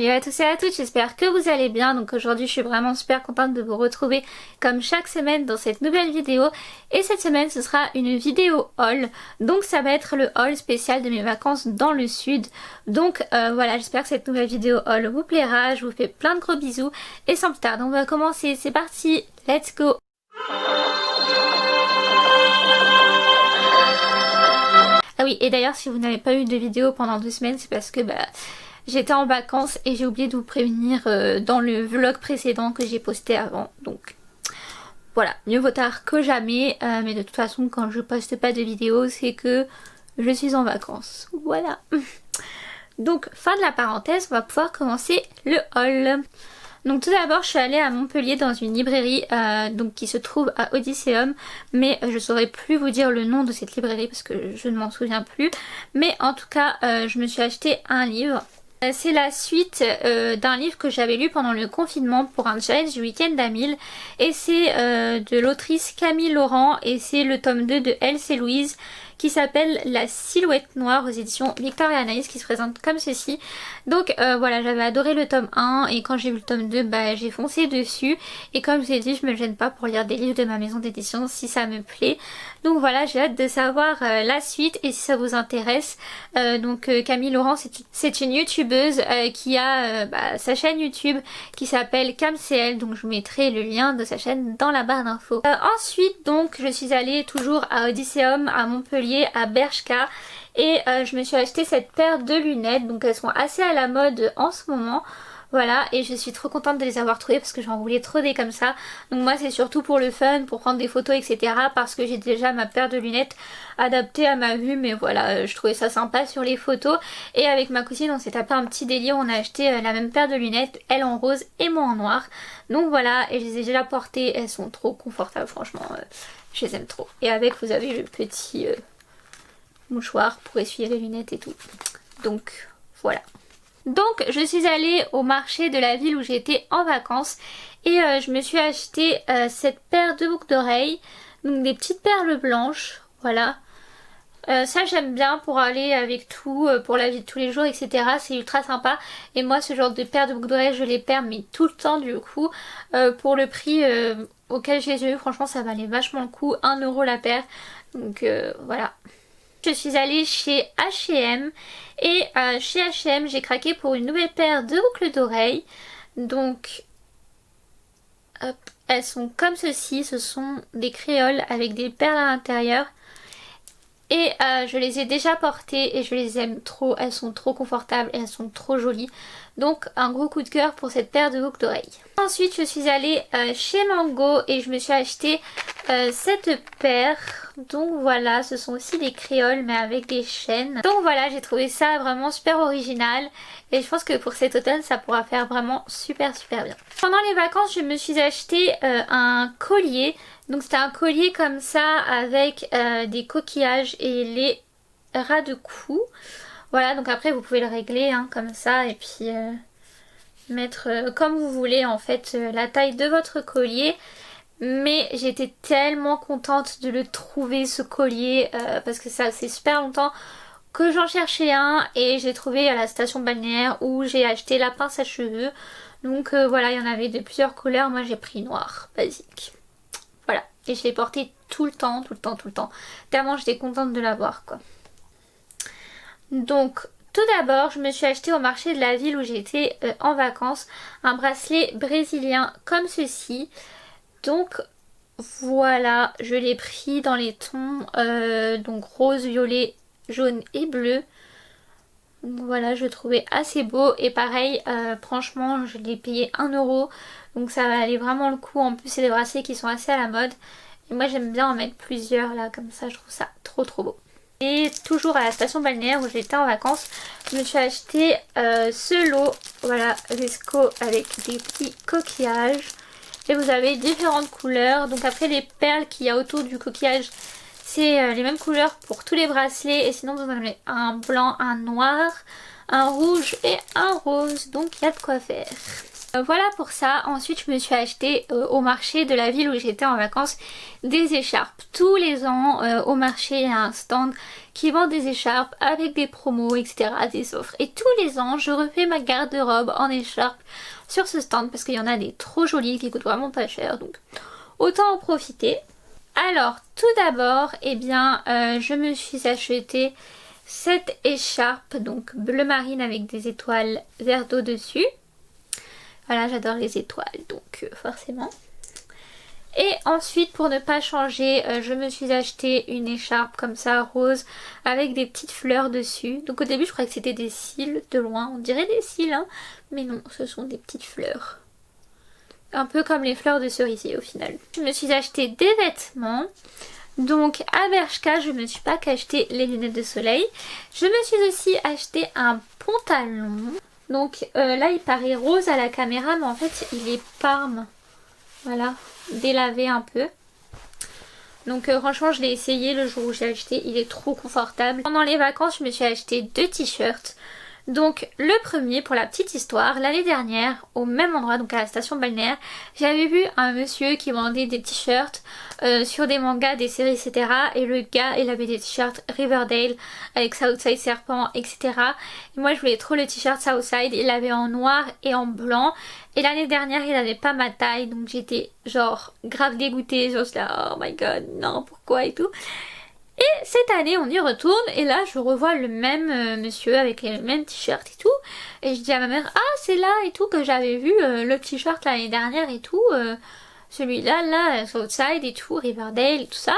Salut à tous et à toutes, j'espère que vous allez bien. Donc aujourd'hui je suis vraiment super contente de vous retrouver comme chaque semaine dans cette nouvelle vidéo. Et cette semaine ce sera une vidéo haul. Donc ça va être le haul spécial de mes vacances dans le sud. Donc voilà, j'espère que cette nouvelle vidéo haul vous plaira. Je vous fais plein de gros bisous. Et sans plus tarder on va commencer, c'est parti, let's go. Ah oui, et d'ailleurs si vous n'avez pas eu de vidéo pendant 2 semaines, c'est parce que j'étais en vacances et j'ai oublié de vous prévenir dans le vlog précédent que j'ai posté avant. Donc voilà, mieux vaut tard que jamais. Mais de toute façon quand je poste pas de vidéos c'est que je suis en vacances. Voilà. Donc fin de la parenthèse, on va pouvoir commencer le haul. Donc tout d'abord je suis allée à Montpellier dans une librairie donc qui se trouve à Odysseum, mais je saurais plus vous dire le nom de cette librairie parce que je ne m'en souviens plus. Mais en tout cas je me suis acheté un livre. C'est la suite d'un livre que j'avais lu pendant le confinement pour un challenge du week-end à 1000 et c'est de l'autrice Camille Laurent et c'est le tome 2 de Else et Louise qui s'appelle La Silhouette Noire aux éditions Victor et Anaïs qui se présente comme ceci. Donc voilà, j'avais adoré le tome 1 et quand j'ai vu le tome 2 j'ai foncé dessus et comme je vous ai dit je me gêne pas pour lire des livres de ma maison d'édition si ça me plaît. Donc voilà, j'ai hâte de savoir la suite et si ça vous intéresse. Donc Camille Laurent c'est une youtubeuse qui a sa chaîne YouTube qui s'appelle CamCL, donc je vous mettrai le lien de sa chaîne dans la barre d'infos. Ensuite donc je suis allée toujours à Odysseum à Montpellier à Bershka et je me suis acheté cette paire de lunettes, donc elles sont assez à la mode en ce moment. Voilà, et je suis trop contente de les avoir trouvées parce que j'en voulais trop des comme ça. Donc moi c'est surtout pour le fun, pour prendre des photos etc. parce que j'ai déjà ma paire de lunettes adaptée à ma vue. Mais voilà, je trouvais ça sympa sur les photos. Et avec ma cousine on s'est tapé un petit délire, on a acheté la même paire de lunettes, elle en rose et moi en noir. Donc voilà, et je les ai déjà portées, elles sont trop confortables franchement, je les aime trop. Et avec vous avez le petit mouchoir pour essuyer les lunettes et tout. Donc voilà. Donc je suis allée au marché de la ville où j'étais en vacances et je me suis acheté cette paire de boucles d'oreilles, donc des petites perles blanches, voilà. Ça j'aime bien pour aller avec tout, pour la vie de tous les jours etc, c'est ultra sympa. Et moi ce genre de paire de boucles d'oreilles je les perds mais tout le temps du coup. Pour le prix auquel je les ai eu, franchement ça valait vachement le coup, 1 euro la paire. Donc voilà. Je suis allée chez H&M et chez H&M j'ai craqué pour une nouvelle paire de boucles d'oreilles. Donc hop, elles sont comme ceci, ce sont des créoles avec des perles à l'intérieur. Et je les ai déjà portées et je les aime trop, elles sont trop confortables et elles sont trop jolies. Donc un gros coup de cœur pour cette paire de boucles d'oreilles. Ensuite je suis allée chez Mango et je me suis acheté cette paire. Donc voilà, ce sont aussi des créoles mais avec des chaînes. Donc voilà, j'ai trouvé ça vraiment super original. Et je pense que pour cet automne ça pourra faire vraiment super bien. Pendant les vacances je me suis acheté un collier. Donc c'était un collier comme ça avec des coquillages et les ras de cou. Voilà, donc après vous pouvez le régler comme ça et puis mettre comme vous voulez en fait la taille de votre collier. Mais j'étais tellement contente de le trouver ce collier parce que ça c'est super longtemps que j'en cherchais un et j'ai trouvé à la station balnéaire où j'ai acheté la pince à cheveux. Donc voilà, il y en avait de plusieurs couleurs, moi j'ai pris noir, basique. Voilà, et je l'ai porté tout le temps. Tellement j'étais contente de l'avoir quoi. Donc tout d'abord je me suis acheté au marché de la ville où j'étais en vacances un bracelet brésilien comme ceci. Donc voilà, je l'ai pris dans les tons donc rose, violet, jaune et bleu. Donc voilà, je le trouvais assez beau et pareil franchement je l'ai payé 1 euro. Donc ça valait vraiment le coup, en plus c'est des bracelets qui sont assez à la mode. Et moi j'aime bien en mettre plusieurs là comme ça, je trouve ça trop beau. Et toujours à la station balnéaire où j'étais en vacances, je me suis acheté ce lot, voilà, Vesco avec des petits coquillages. Et vous avez différentes couleurs, donc après les perles qu'il y a autour du coquillage, c'est les mêmes couleurs pour tous les bracelets. Et sinon vous en avez un blanc, un noir, un rouge et un rose, donc il y a de quoi faire. Voilà pour ça. Ensuite je me suis acheté au marché de la ville où j'étais en vacances des écharpes. Tous les ans au marché il y a un stand qui vend des écharpes avec des promos, etc., des offres. Et tous les ans je refais ma garde-robe en écharpes sur ce stand parce qu'il y en a des trop jolies qui coûtent vraiment pas cher, donc autant en profiter. Alors tout d'abord, eh bien je me suis acheté cette écharpe donc bleu marine avec des étoiles vert d'eau dessus. Voilà, j'adore les étoiles, donc forcément. Et ensuite, pour ne pas changer, je me suis acheté une écharpe comme ça, rose, avec des petites fleurs dessus. Donc au début, je croyais que c'était des cils, de loin, on dirait des cils, hein. Mais non, ce sont des petites fleurs. Un peu comme les fleurs de cerisier au final. Je me suis acheté des vêtements. Donc à Bershka, je me suis pas qu'acheté les lunettes de soleil. Je me suis aussi acheté un pantalon. Donc là il paraît rose à la caméra mais en fait il est parme. Voilà, délavé un peu. Donc franchement je l'ai essayé le jour où j'ai acheté, il est trop confortable. Pendant les vacances je me suis acheté 2 t-shirts. Donc le premier, pour la petite histoire, l'année dernière au même endroit, donc à la station balnéaire, j'avais vu un monsieur qui vendait des t-shirts sur des mangas, des séries, etc. Et le gars il avait des t-shirts Riverdale avec Southside Serpent, etc. Et moi je voulais trop le t-shirt Southside, il l'avait en noir et en blanc. Et l'année dernière il n'avait pas ma taille, donc j'étais genre grave dégoûtée, genre là, oh my god, non pourquoi et tout. Et cette année on y retourne et là je revois le même monsieur avec les mêmes t-shirts et tout. Et je dis à ma mère, ah c'est là et tout que j'avais vu le t-shirt l'année dernière et tout. Celui-là, là, Southside et tout, Riverdale et tout ça.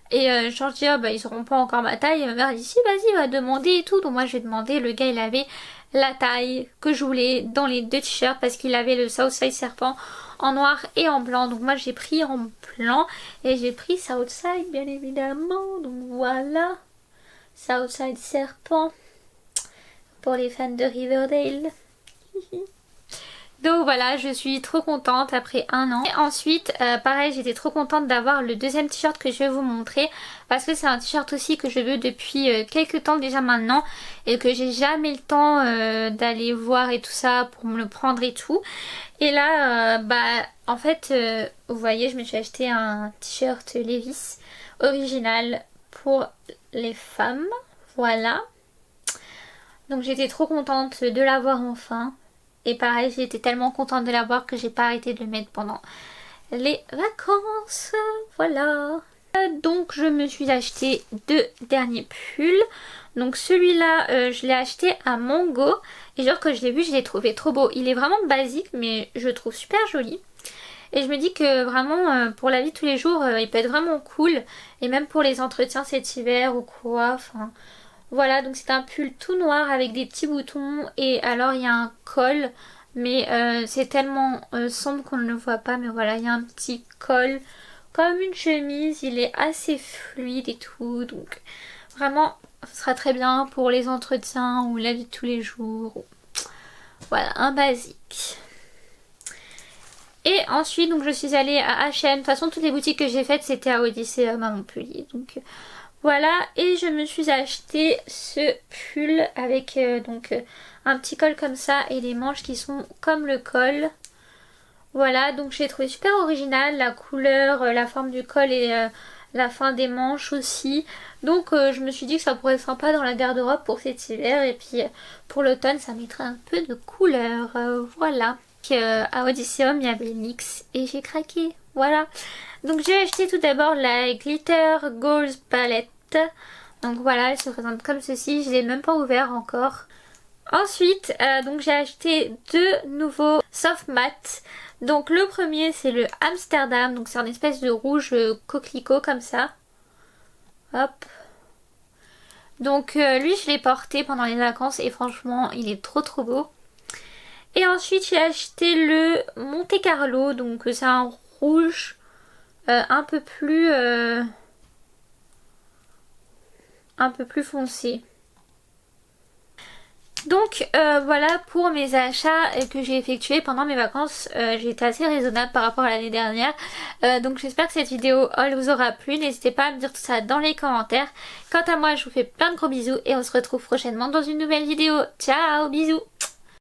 Et genre je dis, ah bah ils auront pas encore ma taille. Et ma mère dit, si vas-y va demander et tout. Donc moi je vais demander, le gars il avait la taille que je voulais dans les 2 t-shirts parce qu'il avait le Southside Serpent en noir et en blanc. Donc moi j'ai pris en blanc et j'ai pris Southside bien évidemment. Donc voilà, Southside Serpent pour les fans de Riverdale. Donc voilà, je suis trop contente après un an. Et ensuite, pareil, j'étais trop contente d'avoir le deuxième t-shirt que je vais vous montrer. Parce que c'est un t-shirt aussi que je veux depuis quelques temps déjà maintenant. Et que j'ai jamais le temps d'aller voir et tout ça pour me le prendre et tout. Et là, en fait, vous voyez, je me suis acheté un t-shirt Levi's original pour les femmes. Voilà. Donc j'étais trop contente de l'avoir enfin. Et pareil, j'ai été tellement contente de l'avoir que j'ai pas arrêté de le mettre pendant les vacances. Voilà. Donc je me suis acheté 2 derniers pulls. Donc celui-là, je l'ai acheté à Mango. Et genre quand je l'ai vu, je l'ai trouvé trop beau. Il est vraiment basique, mais je le trouve super joli. Et je me dis que vraiment, pour la vie de tous les jours, il peut être vraiment cool. Et même pour les entretiens cet hiver ou quoi, enfin... Voilà, donc c'est un pull tout noir avec des petits boutons et alors il y a un col, mais c'est tellement sombre qu'on ne le voit pas, mais voilà, il y a un petit col comme une chemise, il est assez fluide et tout, donc vraiment ce sera très bien pour les entretiens ou la vie de tous les jours. Voilà, un basique. Et ensuite, donc je suis allée à H&M, de toute façon toutes les boutiques que j'ai faites c'était à Odysseum à Montpellier, donc... Voilà, et je me suis acheté ce pull avec un petit col comme ça et les manches qui sont comme le col. Voilà, donc j'ai trouvé super original la couleur, la forme du col et la fin des manches aussi. Donc je me suis dit que ça pourrait être sympa dans la garde-robe pour cet hiver et puis pour l'automne ça mettrait un peu de couleur. Voilà. À Odysseum il y avait NYX et j'ai craqué. Voilà. Donc j'ai acheté tout d'abord la Glitter Goals Palette. Donc voilà, elle se présente comme ceci, je l'ai même pas ouvert encore. Ensuite, donc j'ai acheté 2 nouveaux soft matte. Donc le premier c'est le Amsterdam, donc c'est un espèce de rouge coquelicot comme ça. Hop. Donc lui je l'ai porté pendant les vacances et franchement il est trop beau. Et ensuite j'ai acheté le Monte Carlo, donc c'est un rouge un peu plus foncé. Donc voilà pour mes achats que j'ai effectués pendant mes vacances. J'ai été assez raisonnable par rapport à l'année dernière. Donc j'espère que cette vidéo elle vous aura plu. N'hésitez pas à me dire tout ça dans les commentaires. Quant à moi je vous fais plein de gros bisous et on se retrouve prochainement dans une nouvelle vidéo. Ciao, bisous.